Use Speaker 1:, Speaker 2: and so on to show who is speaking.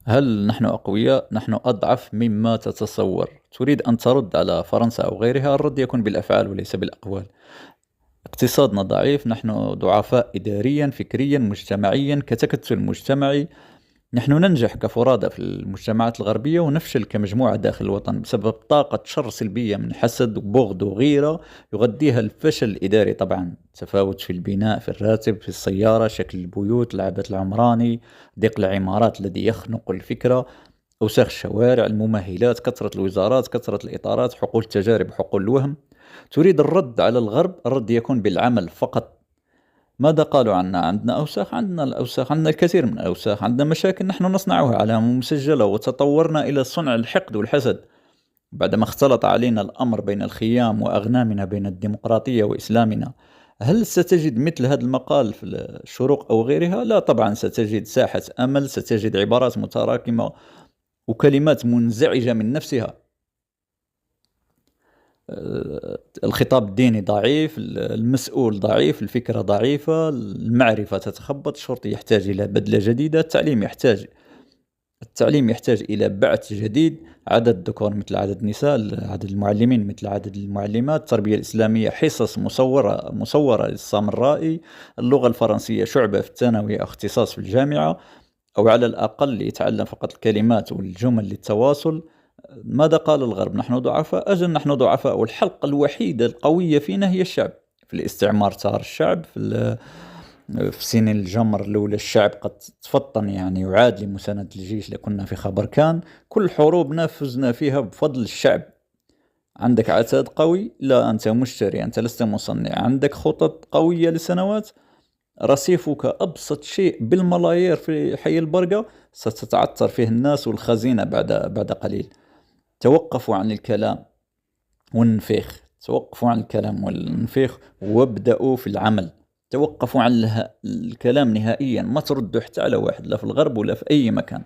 Speaker 1: هل نحن أقوياء؟ نحن أضعف مما تتصور. تريد أن ترد على فرنسا أو غيرها؟ الرد يكون بالأفعال وليس بالأقوال. اقتصادنا ضعيف، نحن ضعفاء إداريا، فكريا، مجتمعيا، كتكتل مجتمعي. نحن ننجح كفرادى في المجتمعات الغربية ونفشل كمجموعة داخل الوطن بسبب طاقة شر سلبية من حسد وبغض وغيرة يغذيها الفشل الإداري. طبعا تفاوت في البناء، في الراتب، في السيارة، شكل البيوت، العبث العمراني، ضيق العمارات الذي يخنق الفكرة، أوساخ الشوارع، الممهلات، كثرة الوزارات، كثرة الإطارات، حقول التجارب، حقول الوهم. تريد الرد على الغرب؟ الرد يكون بالعمل فقط. ماذا قالوا عنا؟ عندنا أوساخ، عندنا الأوساخ، عندنا الكثير من الأوساخ، عندنا مشاكل نحن نصنعها على مسجلة، وتطورنا إلى صنع الحقد والحسد بعدما اختلط علينا الأمر بين الخيام وأغنامنا، بين الديمقراطية وإسلامنا. هل ستجد مثل هذا المقال في الشروق أو غيرها؟ لا طبعا، ستجد ساحة أمل، ستجد عبارات متراكمة وكلمات منزعجة من نفسها. الخطاب الديني ضعيف، المسؤول ضعيف، الفكرة ضعيفة، المعرفة تتخبط، الشرطي يحتاج إلى بدلة جديدة، التعليم يحتاج إلى بعث جديد، عدد الذكور مثل عدد النساء، عدد المعلمين مثل عدد المعلمات، التربية الإسلامية حصص مصورة للسامرائي، اللغة الفرنسية شعبة في الثانوية أو اختصاص في الجامعة، أو على الأقل يتعلم فقط الكلمات والجمل للتواصل. ماذا قال الغرب؟ نحن ضعفاء. أجل نحن ضعفاء، والحلقة الوحيدة القوية فينا هي الشعب. في الاستعمار ثار الشعب، في سنين الجمر الأولى الشعب قد تفطن يعني يعاد لمساندة الجيش لكنا في خبركان. كل حروبنا فزنا فيها بفضل الشعب. عندك عتاد قوي؟ لا، أنت مشتري، أنت لست مصنع. عندك خطط قوية لسنوات؟ رصيفك أبسط شيء بالملايير في حي البرقة ستتعثر فيه الناس والخزينة بعد قليل. توقفوا عن الكلام والنفيخ، توقفوا عن الكلام والنفيخ وابدأوا في العمل. توقفوا عن الكلام نهائيا، ما تردوا حتى على واحد، لا في الغرب ولا في أي مكان.